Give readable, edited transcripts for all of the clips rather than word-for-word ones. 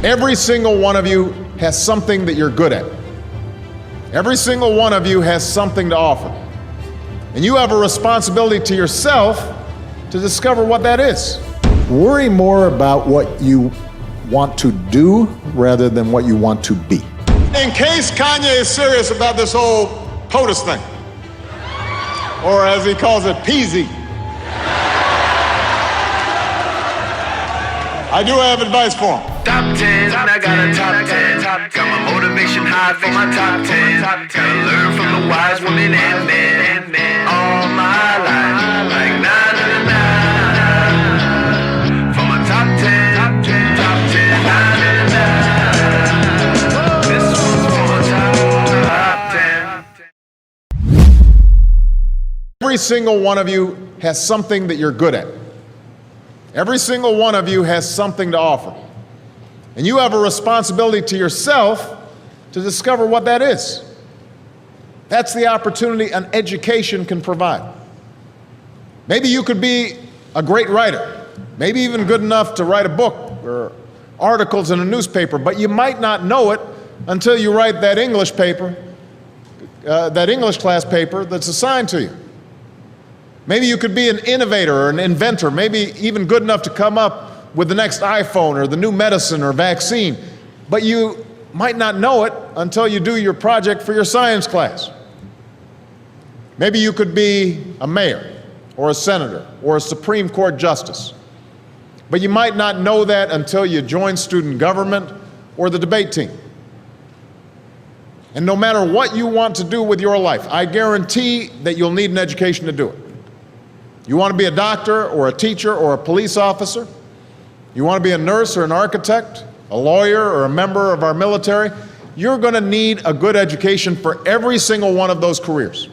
Every single one of you has something that you're good at. Every single one of you has something to offer. And you have a responsibility to yourself to discover what that is. Worry more about what you want to do rather than what you want to be. In case Kanye is serious about this whole POTUS thing, or as he calls it, PZ, I do have advice for him. Top 10, I got a top 10. Got my motivation high for my top 10. Gotta learn from the wise women and men. All my life, like 9 and 9. For my top 10, top 10, 9 and 9. This one's for my top 10. Every single one of you has something that you're good at. Every single one of you has something to offer. And you have a responsibility to yourself to discover what that is. That's the opportunity an education can provide. Maybe you could be a great writer, maybe even good enough to write a book or articles in a newspaper, but you might not know it until you write that English paper, that English class paper that's assigned to you. Maybe you could be an innovator or an inventor, maybe even good enough to come up with the next iPhone or the new medicine or vaccine, but you might not know it until you do your project for your science class. Maybe you could be a mayor or a senator or a Supreme Court justice, but you might not know that until you join student government or the debate team. And no matter what you want to do with your life, I guarantee that you'll need an education to do it. You want to be a doctor or a teacher or a police officer? You want to be a nurse or an architect, a lawyer or a member of our military? You're going to need a good education for every single one of those careers.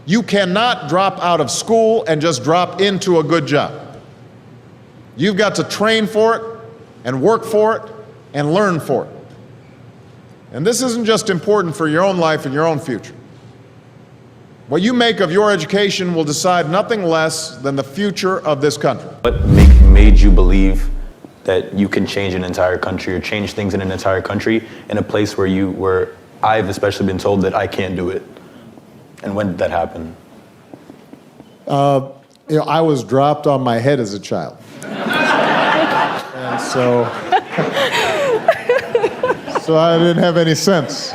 You cannot drop out of school and just drop into a good job. You've got to train for it and work for it and learn for it. And this isn't just important for your own life and your own future. What you make of your education will decide nothing less than the future of this country. What made you believe that you can change an entire country or change things in an entire country in a place where I've especially been told that I can't do it? And when did that happen? I was dropped on my head as a child. And so I didn't have any sense.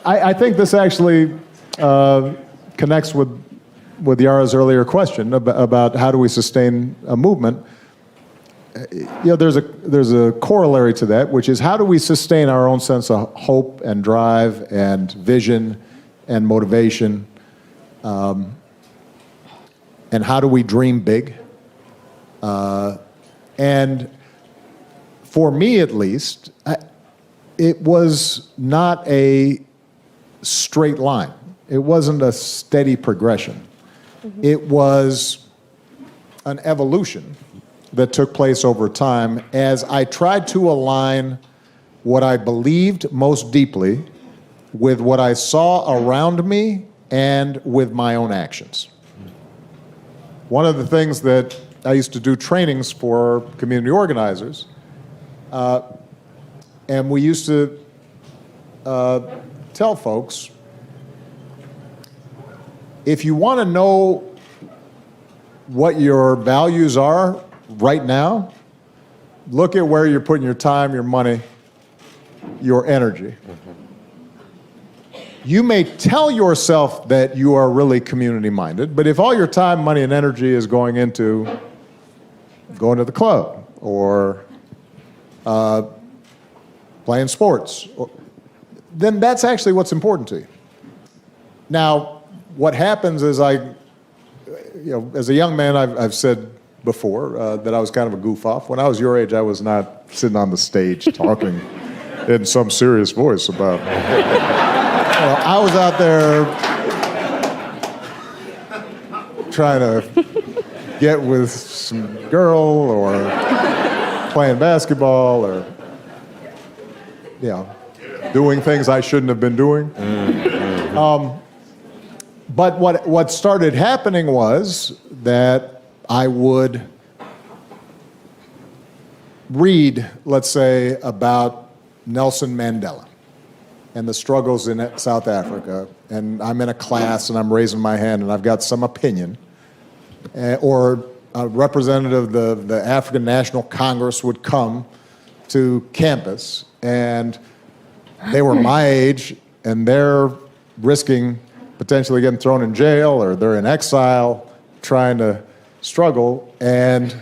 I think this actually connects with Yara's earlier question about how do we sustain a movement. There's a corollary to that, which is how do we sustain our own sense of hope and drive and vision and motivation, and how do we dream big? And for me, at least, it was not a straight line. It wasn't a steady progression. Mm-hmm. It was an evolution that took place over time as I tried to align what I believed most deeply with what I saw around me and with my own actions. One of the things that I used to do trainings for community organizers, and we used to tell folks, if you want to know what your values are right now, look at where you're putting your time, your money, your energy. You may tell yourself that you are really community-minded, but if all your time, money, and energy is going into going to the club or playing sports, then that's actually what's important to you. Now, what happens is as a young man, I've said before that I was kind of a goof-off. When I was your age, I was not sitting on the stage talking in some serious voice about... I was out there trying to get with some girl or playing basketball or, doing things I shouldn't have been doing. But what started happening was that I would read, let's say, about Nelson Mandela and the struggles in South Africa, and I'm in a class and I'm raising my hand and I've got some opinion, or a representative of the African National Congress would come to campus and they were my age and they're risking potentially getting thrown in jail or they're in exile trying to struggle, and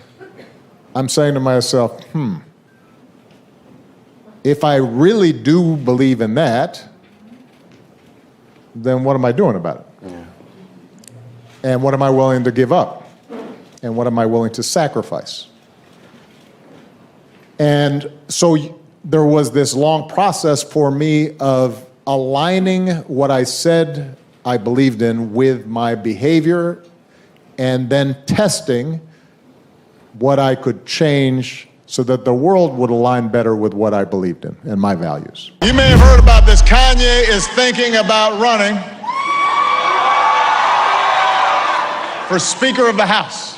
I'm saying to myself, if I really do believe in that, then what am I doing about it? Yeah. And what am I willing to give up? And what am I willing to sacrifice? And so there was this long process for me of aligning what I said I believed in with my behavior and then testing what I could change so that the world would align better with what I believed in and my values. You may have heard about this. Kanye is thinking about running for Speaker of the House.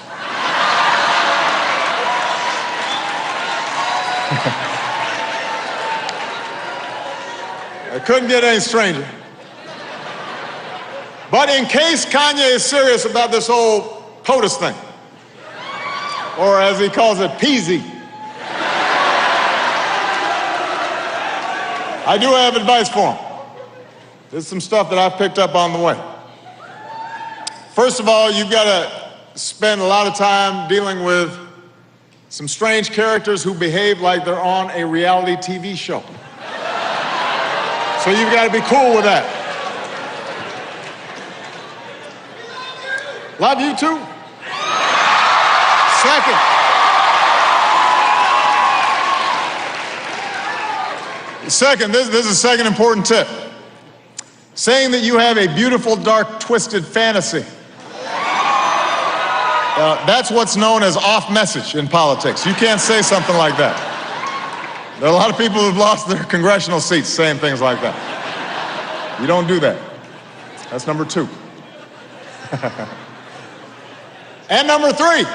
I couldn't get any stranger. But in case Kanye is serious about this whole POTUS thing, or as he calls it, PZ, I do have advice for him. There's some stuff that I've picked up on the way. First of all, you've got to spend a lot of time dealing with some strange characters who behave like they're on a reality TV show. So you've got to be cool with that. Love you too. Second, this is a second important tip. Saying that you have a beautiful, dark, twisted fantasy. That's what's known as off message in politics. You can't say something like that. There are a lot of people who've lost their congressional seats saying things like that. You don't do that. That's number 2. And number 3,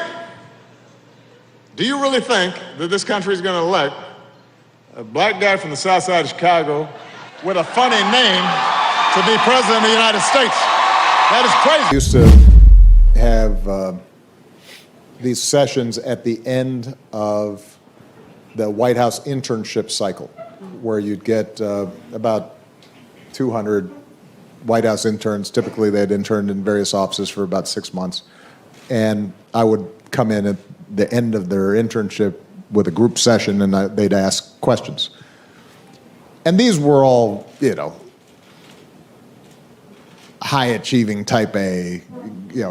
do you really think that this country is going to elect a black guy from the south side of Chicago with a funny name to be president of the United States? That is crazy. I used to have these sessions at the end of the White House internship cycle, where you'd get about 200 White House interns. Typically, they'd interned in various offices for about 6 months. And I would come in at the end of their internship with a group session, and they'd ask questions. And these were all, high-achieving type A,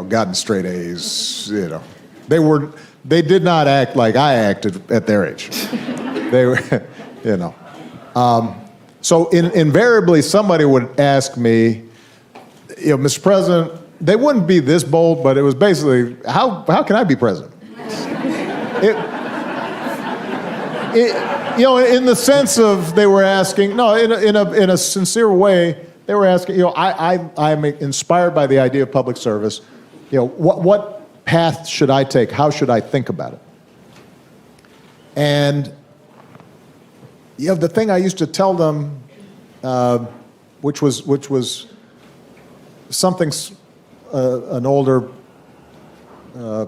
gotten straight A's, They did not act like I acted at their age. They were, So invariably, somebody would ask me, Mr. President, they wouldn't be this bold, but it was basically, how can I be president? In the sense of they were asking, no, in a sincere way, they were asking, I'm inspired by the idea of public service. What path should I take? How should I think about it? And the thing I used to tell them, which was something an older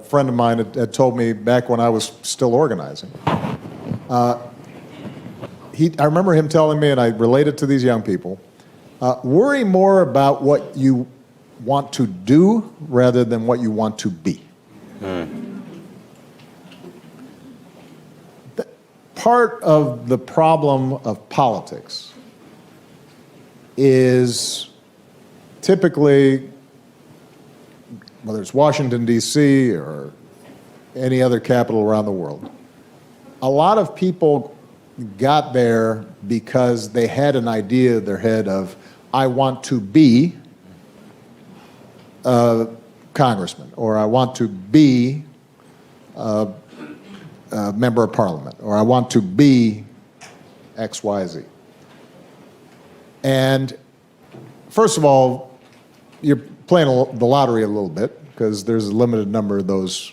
friend of mine had told me back when I was still organizing. I remember him telling me, and I related to these young people, worry more about what you want to do rather than what you want to be. Part of the problem of politics is typically, whether it's Washington, D.C., or any other capital around the world, a lot of people got there because they had an idea in their head of, I want to be a congressman, or I want to be a member of parliament, or I want to be X, Y, Z. And first of all, you're playing the lottery a little bit, because there's a limited number of those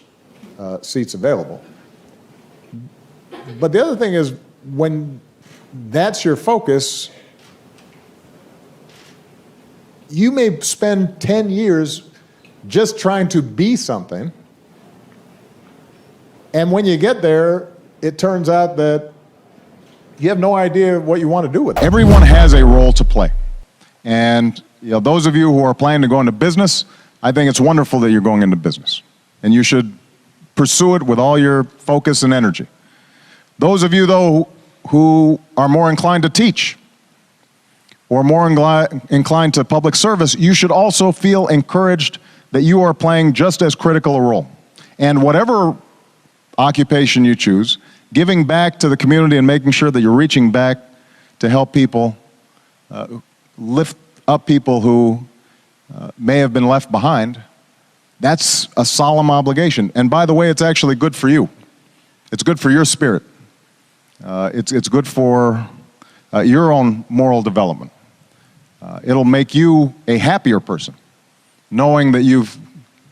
seats available. But the other thing is, when that's your focus, you may spend 10 years just trying to be something, and when you get there, it turns out that you have no idea what you want to do with it. Everyone has a role to play. And those of you who are planning to go into business, I think it's wonderful that you're going into business. And you should pursue it with all your focus and energy. Those of you, though, who are more inclined to teach or more inclined to public service, you should also feel encouraged that you are playing just as critical a role. And whatever occupation you choose, giving back to the community and making sure that you're reaching back to help people, lift up people who may have been left behind, that's a solemn obligation. And by the way, it's actually good for you. It's good for your spirit. It's good for your own moral development. It'll make you a happier person, knowing that you've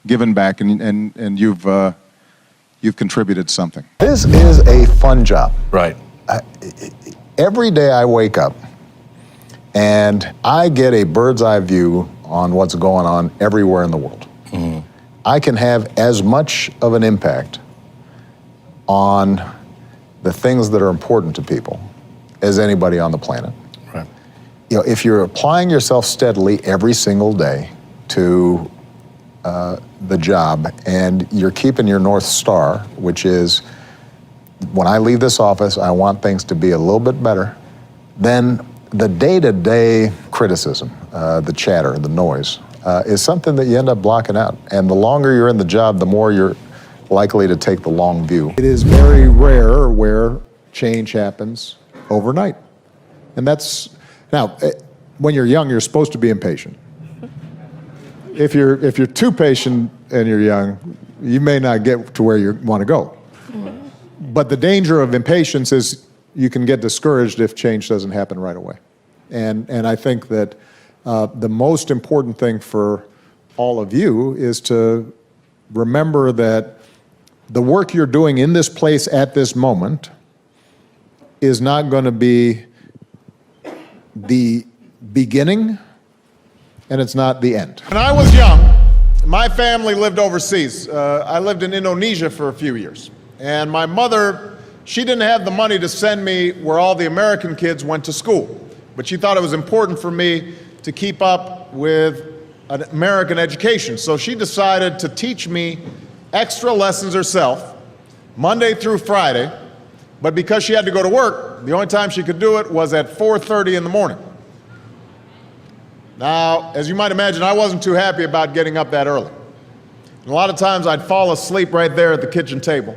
given back and you've contributed something. This is a fun job. Right. Every day I wake up and I get a bird's eye view on what's going on everywhere in the world. Mm-hmm. I can have as much of an impact on the things that are important to people as anybody on the planet. Right. If you're applying yourself steadily every single day to the job, and you're keeping your North Star, which is, when I leave this office, I want things to be a little bit better, then the day-to-day criticism, the chatter, the noise, is something that you end up blocking out. And the longer you're in the job, the more you're likely to take the long view. It is very rare where change happens overnight. And that's, now, when you're young, you're supposed to be impatient. If you're too patient and you're young, you may not get to where you want to go. But the danger of impatience is you can get discouraged if change doesn't happen right away. And I think that the most important thing for all of you is to remember that the work you're doing in this place at this moment is not going to be the beginning, and it's not the end. When I was young, my family lived overseas. I lived in Indonesia for a few years. And my mother, she didn't have the money to send me where all the American kids went to school. But she thought it was important for me to keep up with an American education. So she decided to teach me extra lessons herself, Monday through Friday. But because she had to go to work, the only time she could do it was at 4:30 in the morning. Now, as you might imagine, I wasn't too happy about getting up that early. And a lot of times I'd fall asleep right there at the kitchen table.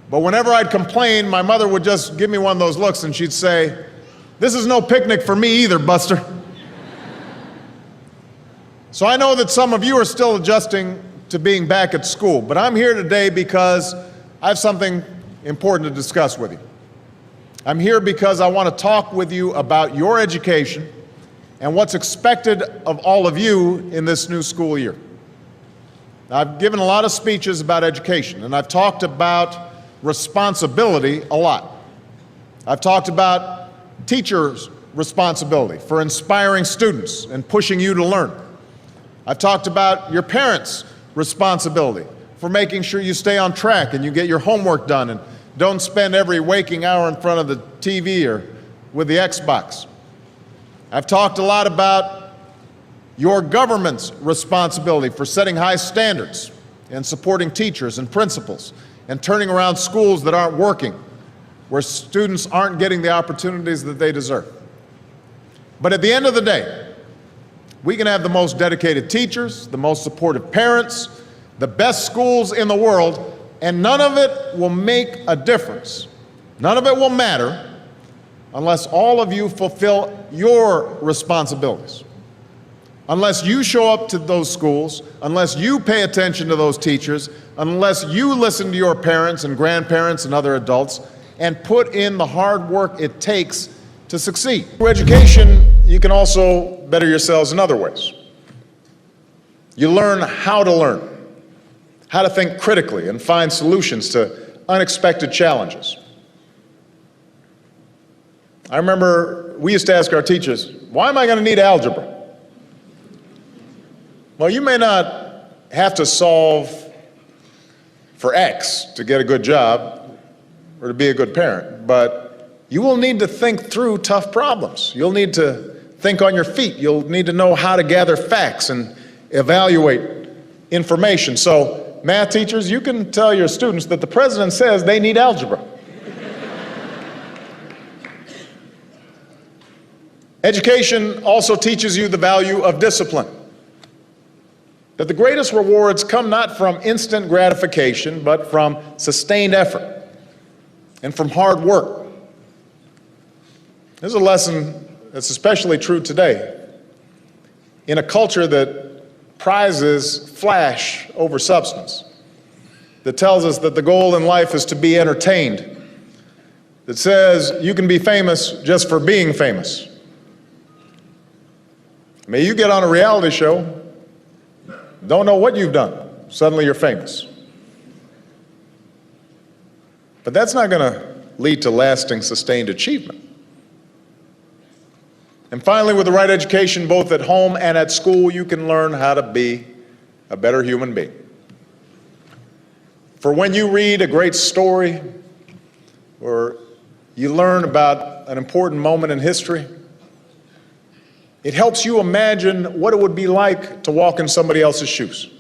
But whenever I'd complain, my mother would just give me one of those looks and she'd say, "This is no picnic for me either, Buster." So I know that some of you are still adjusting to being back at school, but I'm here today because I have something important to discuss with you. I'm here because I want to talk with you about your education and what's expected of all of you in this new school year. Now, I've given a lot of speeches about education, and I've talked about responsibility a lot. I've talked about teachers' responsibility for inspiring students and pushing you to learn. I've talked about your parents' responsibility for making sure you stay on track and you get your homework done and don't spend every waking hour in front of the TV or with the Xbox. I've talked a lot about your government's responsibility for setting high standards and supporting teachers and principals and turning around schools that aren't working, where students aren't getting the opportunities that they deserve. But at the end of the day, we can have the most dedicated teachers, the most supportive parents, the best schools in the world, and none of it will make a difference. None of it will matter unless all of you fulfill your responsibilities. Unless you show up to those schools, unless you pay attention to those teachers, unless you listen to your parents and grandparents and other adults and put in the hard work it takes to succeed. Through education, you can also better yourselves in other ways. You learn how to learn. how to think critically and find solutions to unexpected challenges. I remember we used to ask our teachers, why am I going to need algebra? Well, you may not have to solve for X to get a good job or to be a good parent, but you will need to think through tough problems. You'll need to think on your feet. You'll need to know how to gather facts and evaluate information. So, math teachers, you can tell your students that the president says they need algebra. Education also teaches you the value of discipline. That the greatest rewards come not from instant gratification, but from sustained effort and from hard work. This is a lesson that's especially true today in a culture that prizes flash over substance, that tells us that the goal in life is to be entertained, that says you can be famous just for being famous. May you get on a reality show, don't know what you've done, suddenly you're famous. But that's not going to lead to lasting, sustained achievement. And finally, with the right education, both at home and at school, you can learn how to be a better human being. For when you read a great story or you learn about an important moment in history, it helps you imagine what it would be like to walk in somebody else's shoes,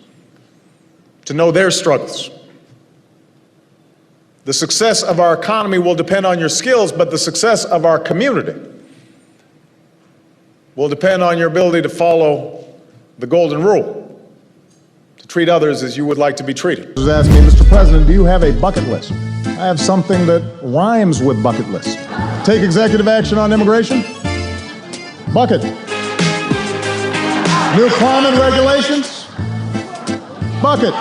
to know their struggles. The success of our economy will depend on your skills, but the success of our community will depend on your ability to follow the golden rule, to treat others as you would like to be treated. Just asked me, Mr. President, do you have a bucket list? I have something that rhymes with bucket list. Take executive action on immigration? Bucket. New climate regulations? Bucket.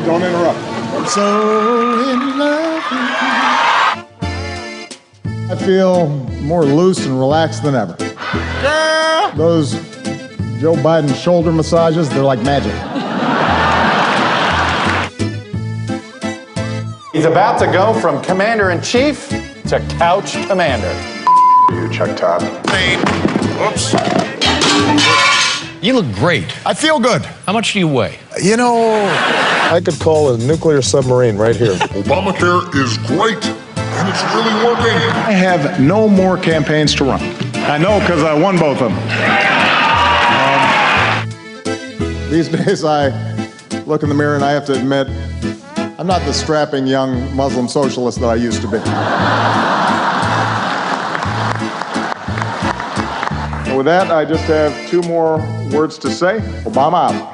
Don't interrupt. I'm so in love with you. I feel more loose and relaxed than ever. Those Joe Biden shoulder massages, they're like magic. He's about to go from commander-in-chief to couch commander. You, Chuck Todd. Oops. You look great. I feel good. How much do you weigh? You know, I could call a nuclear submarine right here. Obamacare is great, and it's really working. I have no more campaigns to run. I know because I won both of them. These days I look in the mirror and I have to admit, I'm not the strapping young Muslim socialist that I used to be. And with that, I just have two more words to say. Obama out.